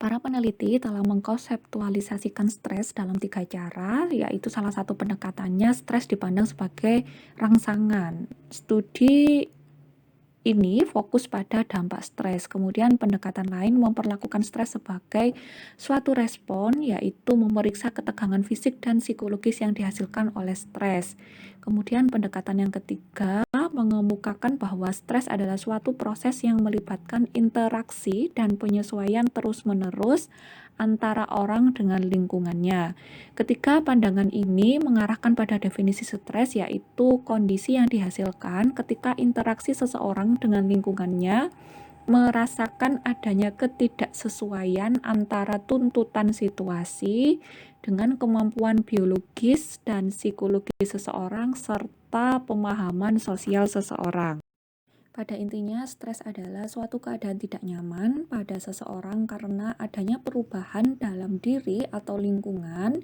Para peneliti telah mengkonseptualisasikan stres dalam 3 cara, yaitu salah satu pendekatannya stres dipandang sebagai rangsangan. Studi ini fokus pada dampak stres. Kemudian pendekatan lain memperlakukan stres sebagai suatu respon, yaitu memeriksa ketegangan fisik dan psikologis yang dihasilkan oleh stres. Kemudian pendekatan yang ketiga mengemukakan bahwa stres adalah suatu proses yang melibatkan interaksi dan penyesuaian terus-menerus antara orang dengan lingkungannya. Ketiga pandangan ini mengarahkan pada definisi stres, yaitu kondisi yang dihasilkan ketika interaksi seseorang dengan lingkungannya merasakan adanya ketidaksesuaian antara tuntutan situasi dengan kemampuan biologis dan psikologis seseorang serta pemahaman sosial seseorang. Pada intinya, stres adalah suatu keadaan tidak nyaman pada seseorang karena adanya perubahan dalam diri atau lingkungan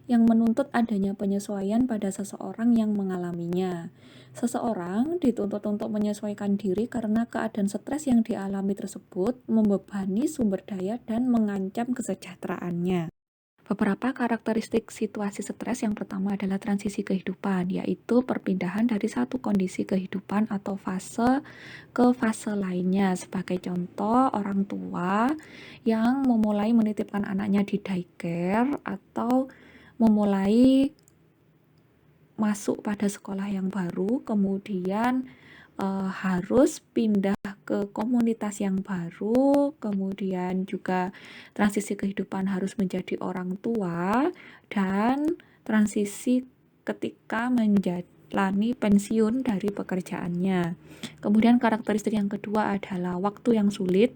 yang menuntut adanya penyesuaian pada seseorang yang mengalaminya. Seseorang dituntut untuk menyesuaikan diri karena keadaan stres yang dialami tersebut membebani sumber daya dan mengancam kesejahteraannya. Beberapa karakteristik situasi stres yang pertama adalah transisi kehidupan, yaitu perpindahan dari satu kondisi kehidupan atau fase ke fase lainnya. Sebagai contoh, orang tua yang memulai menitipkan anaknya di daycare atau memulai masuk pada sekolah yang baru, kemudian harus pindah ke komunitas yang baru, kemudian juga transisi kehidupan harus menjadi orang tua, dan transisi ketika menjalani pensiun dari pekerjaannya. Kemudian karakteristik yang kedua adalah waktu yang sulit,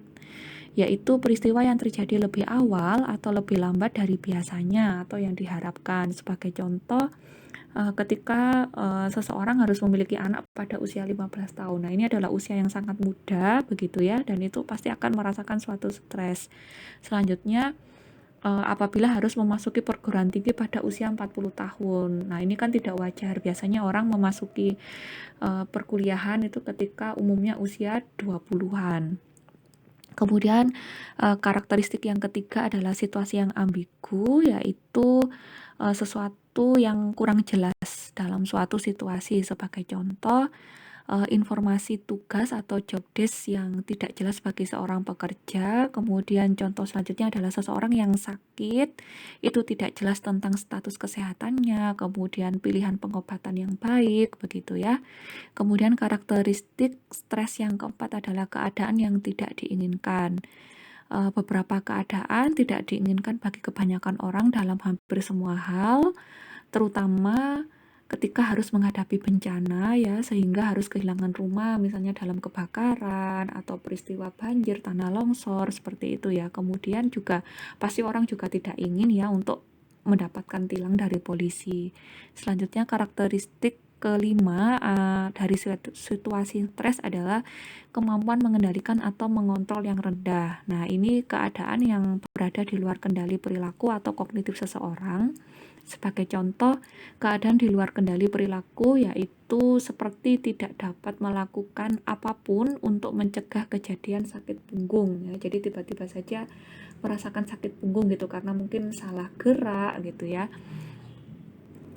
yaitu peristiwa yang terjadi lebih awal atau lebih lambat dari biasanya atau yang diharapkan. Sebagai contoh, ketika seseorang harus memiliki anak pada usia 15 tahun. Nah, ini adalah usia yang sangat muda begitu ya, dan itu pasti akan merasakan suatu stres. Selanjutnya, apabila harus memasuki perguruan tinggi pada usia 40 tahun. Nah, ini kan tidak wajar. Biasanya orang memasuki perkuliahan itu ketika umumnya usia 20-an. Kemudian karakteristik yang ketiga adalah situasi yang ambigu, yaitu sesuatu yang kurang jelas dalam suatu situasi. Sebagai contoh, informasi tugas atau job desk yang tidak jelas bagi seorang pekerja. Kemudian contoh selanjutnya adalah seseorang yang sakit, itu tidak jelas tentang status kesehatannya, kemudian pilihan pengobatan yang baik, begitu ya. Kemudian karakteristik stres yang keempat adalah keadaan yang tidak diinginkan. Beberapa keadaan tidak diinginkan bagi kebanyakan orang dalam hampir semua hal, terutama ketika harus menghadapi bencana ya, sehingga harus kehilangan rumah misalnya dalam kebakaran atau peristiwa banjir, tanah longsor seperti itu ya. Kemudian juga pasti orang juga tidak ingin ya untuk mendapatkan tilang dari polisi. Selanjutnya karakteristik kelima dari situasi stres adalah kemampuan mengendalikan atau mengontrol yang rendah. Nah, ini keadaan yang berada di luar kendali perilaku atau kognitif seseorang. Sebagai contoh, keadaan di luar kendali perilaku yaitu seperti tidak dapat melakukan apapun untuk mencegah kejadian sakit punggung ya. Jadi tiba-tiba saja merasakan sakit punggung gitu karena mungkin salah gerak gitu ya,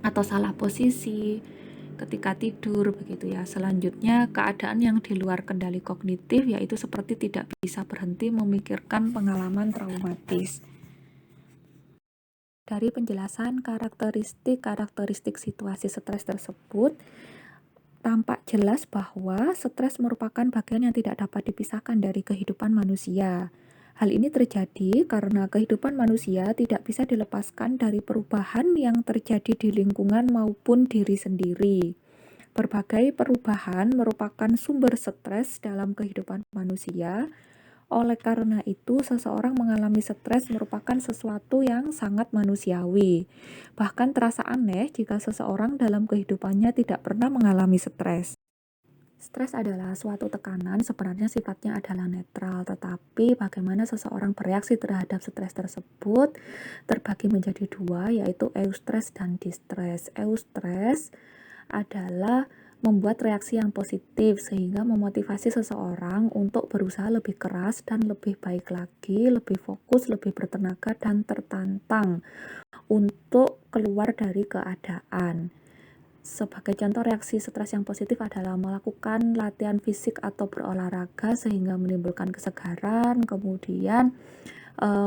atau salah posisi ketika tidur begitu ya. Selanjutnya, keadaan yang di luar kendali kognitif yaitu seperti tidak bisa berhenti memikirkan pengalaman traumatis. Dari penjelasan karakteristik situasi stres tersebut, tampak jelas bahwa stres merupakan bagian yang tidak dapat dipisahkan dari kehidupan manusia. Hal ini terjadi karena kehidupan manusia tidak bisa dilepaskan dari perubahan yang terjadi di lingkungan maupun diri sendiri. Berbagai perubahan merupakan sumber stres dalam kehidupan manusia. Oleh karena itu, seseorang mengalami stres merupakan sesuatu yang sangat manusiawi. Bahkan terasa aneh jika seseorang dalam kehidupannya tidak pernah mengalami stres. Stres adalah suatu tekanan, sebenarnya sifatnya adalah netral, tetapi bagaimana seseorang bereaksi terhadap stres tersebut terbagi menjadi dua, yaitu eustress dan distress. Eustress adalah membuat reaksi yang positif sehingga memotivasi seseorang untuk berusaha lebih keras dan lebih baik lagi, lebih fokus, lebih bertenaga dan tertantang untuk keluar dari keadaan. Sebagai contoh reaksi stres yang positif adalah melakukan latihan fisik atau berolahraga sehingga menimbulkan kesegaran, kemudian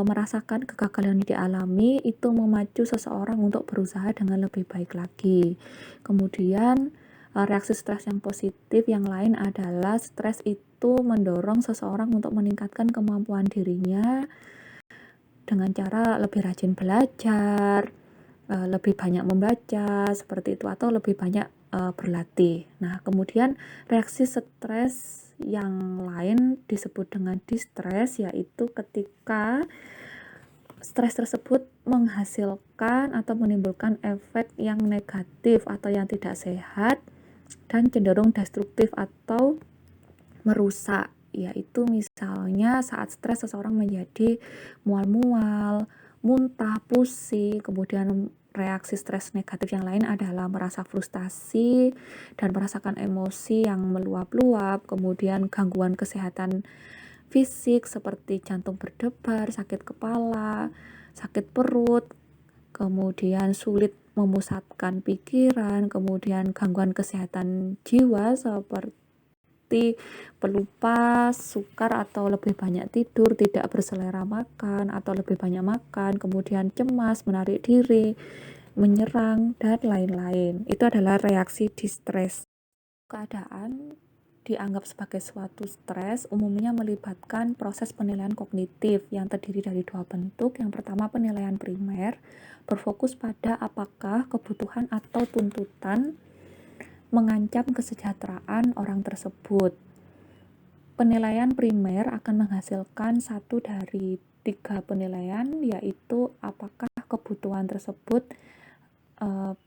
merasakan kegagalan yang dialami itu memacu seseorang untuk berusaha dengan lebih baik lagi. Kemudian reaksi stres yang positif yang lain adalah stres itu mendorong seseorang untuk meningkatkan kemampuan dirinya dengan cara lebih rajin belajar, lebih banyak membaca seperti itu, atau lebih banyak berlatih. Nah, kemudian reaksi stres yang lain disebut dengan distress, yaitu ketika stres tersebut menghasilkan atau menimbulkan efek yang negatif atau yang tidak sehat dan cenderung destruktif atau merusak, yaitu misalnya saat stres seseorang menjadi mual-mual, muntah, pusing. Kemudian reaksi stres negatif yang lain adalah merasa frustasi dan merasakan emosi yang meluap-luap, kemudian gangguan kesehatan fisik seperti jantung berdebar, sakit kepala, sakit perut, kemudian sulit memusatkan pikiran, kemudian gangguan kesehatan jiwa seperti pelupa, sukar atau lebih banyak tidur, tidak berselera makan atau lebih banyak makan, kemudian cemas, menarik diri, menyerang, dan lain-lain. Itu adalah reaksi distress. Keadaan dianggap sebagai suatu stres umumnya melibatkan proses penilaian kognitif yang terdiri dari dua bentuk. Yang pertama, penilaian primer, berfokus pada apakah kebutuhan atau tuntutan mengancam kesejahteraan orang tersebut. Penilaian primer akan menghasilkan satu dari 3 penilaian, yaitu apakah kebutuhan tersebut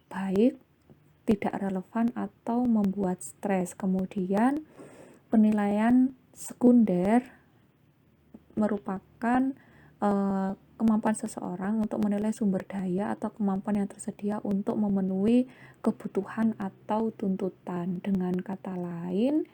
baik, tidak relevan, atau membuat stres. Kemudian penilaian sekunder merupakan kemampuan seseorang untuk menilai sumber daya atau kemampuan yang tersedia untuk memenuhi kebutuhan atau tuntutan. Dengan kata lain,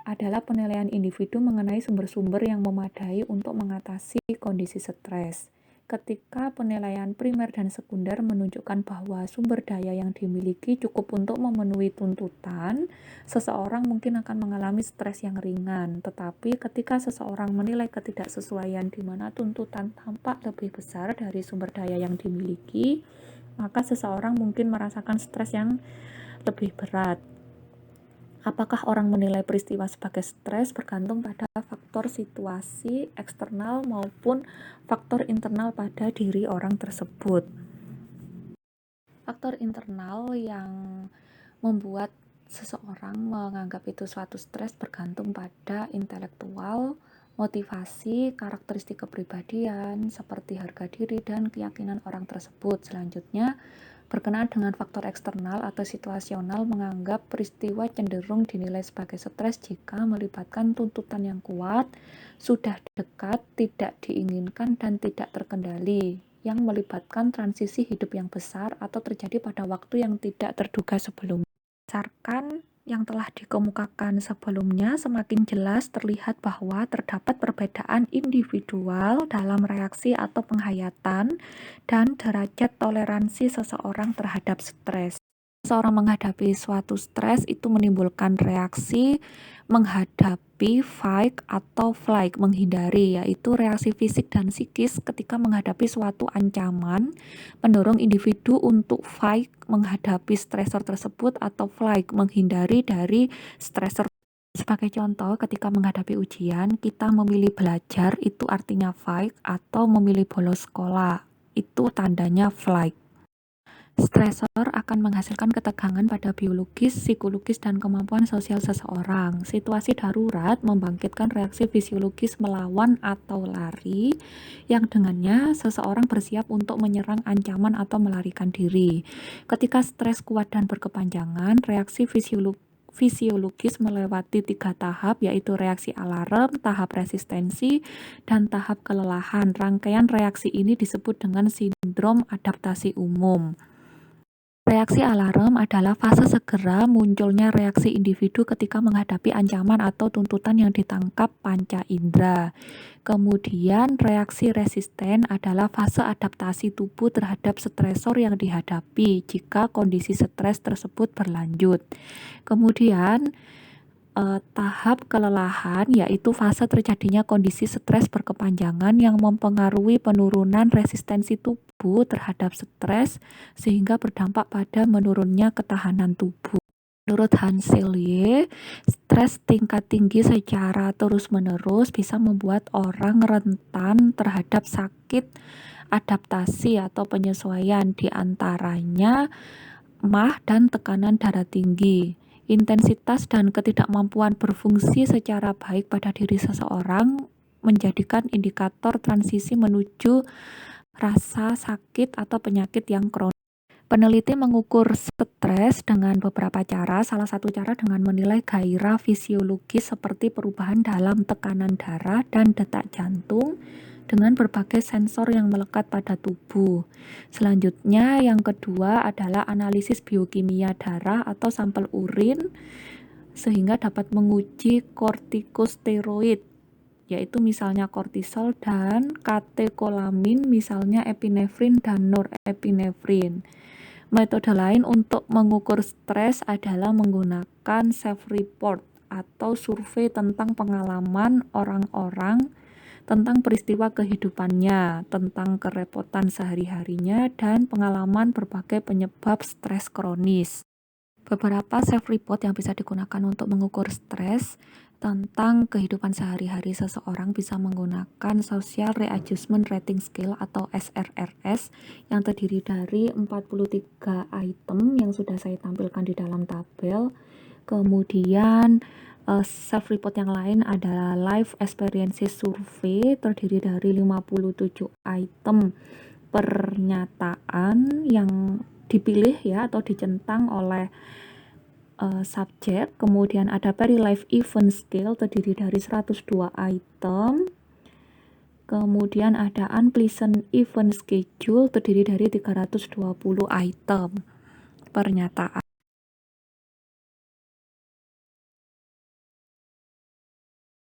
adalah penilaian individu mengenai sumber-sumber yang memadai untuk mengatasi kondisi stres. Ketika penilaian primer dan sekunder menunjukkan bahwa sumber daya yang dimiliki cukup untuk memenuhi tuntutan, seseorang mungkin akan mengalami stres yang ringan. Tetapi ketika seseorang menilai ketidaksesuaian di mana tuntutan tampak lebih besar dari sumber daya yang dimiliki, maka seseorang mungkin merasakan stres yang lebih berat. Apakah orang menilai peristiwa sebagai stres bergantung pada faktor situasi eksternal maupun faktor internal pada diri orang tersebut. Faktor internal yang membuat seseorang menganggap itu suatu stres bergantung pada intelektual, motivasi, karakteristik kepribadian, seperti harga diri dan keyakinan orang tersebut. Selanjutnya, berkenaan dengan faktor eksternal atau situasional, menganggap peristiwa cenderung dinilai sebagai stres jika melibatkan tuntutan yang kuat, sudah dekat, tidak diinginkan, dan tidak terkendali, yang melibatkan transisi hidup yang besar atau terjadi pada waktu yang tidak terduga sebelumnya. Berdasarkan yang telah dikemukakan sebelumnya, semakin jelas terlihat bahwa terdapat perbedaan individual dalam reaksi atau penghayatan dan derajat toleransi seseorang terhadap stres. Seseorang menghadapi suatu stres itu menimbulkan reaksi menghadapi fight atau flight, menghindari, yaitu reaksi fisik dan psikis ketika menghadapi suatu ancaman, mendorong individu untuk fight menghadapi stresor tersebut, atau flight menghindari dari stresor. Sebagai contoh, ketika menghadapi ujian, kita memilih belajar, itu artinya fight, atau memilih bolos sekolah, itu tandanya flight. Stresor akan menghasilkan ketegangan pada biologis, psikologis, dan kemampuan sosial seseorang. Situasi darurat membangkitkan reaksi fisiologis melawan atau lari, yang dengannya seseorang bersiap untuk menyerang ancaman atau melarikan diri. Ketika stres kuat dan berkepanjangan, reaksi fisiologis melewati 3 tahap, yaitu reaksi alarm, tahap resistensi, dan tahap kelelahan. Rangkaian reaksi ini disebut dengan sindrom adaptasi umum. Reaksi alarm adalah fase segera munculnya reaksi individu ketika menghadapi ancaman atau tuntutan yang ditangkap panca indera. Kemudian reaksi resisten adalah fase adaptasi tubuh terhadap stresor yang dihadapi jika kondisi stres tersebut berlanjut. Kemudian tahap kelelahan yaitu fase terjadinya kondisi stres berkepanjangan yang mempengaruhi penurunan resistensi tubuh terhadap stres sehingga berdampak pada menurunnya ketahanan tubuh. Menurut Hans Selye, stres tingkat tinggi secara terus-menerus bisa membuat orang rentan terhadap sakit adaptasi atau penyesuaian, di antaranya MAH dan tekanan darah tinggi. Intensitas dan ketidakmampuan berfungsi secara baik pada diri seseorang menjadikan indikator transisi menuju rasa sakit atau penyakit yang kronis. Peneliti mengukur stres dengan beberapa cara. Salah satu cara dengan menilai gairah fisiologis seperti perubahan dalam tekanan darah dan detak jantung dengan berbagai sensor yang melekat pada tubuh. Selanjutnya, yang kedua adalah analisis biokimia darah atau sampel urin sehingga dapat menguji kortikosteroid, yaitu misalnya kortisol, dan katekolamin, misalnya epinefrin dan norepinefrin. Metode lain untuk mengukur stres adalah menggunakan self-report atau survei tentang pengalaman orang-orang tentang peristiwa kehidupannya, tentang kerepotan sehari-harinya, dan pengalaman berbagai penyebab stres kronis. Beberapa self-report yang bisa digunakan untuk mengukur stres tentang kehidupan sehari-hari seseorang bisa menggunakan Social Readjustment Rating Scale atau SRRS yang terdiri dari 43 item yang sudah saya tampilkan di dalam tabel. Kemudian self-report yang lain adalah Life Experiences Survey terdiri dari 57 item pernyataan yang dipilih ya atau dicentang oleh subjek. Kemudian ada Very Life Event Scale terdiri dari 102 item. Kemudian ada Unpleasant Event Schedule terdiri dari 320 item pernyataan.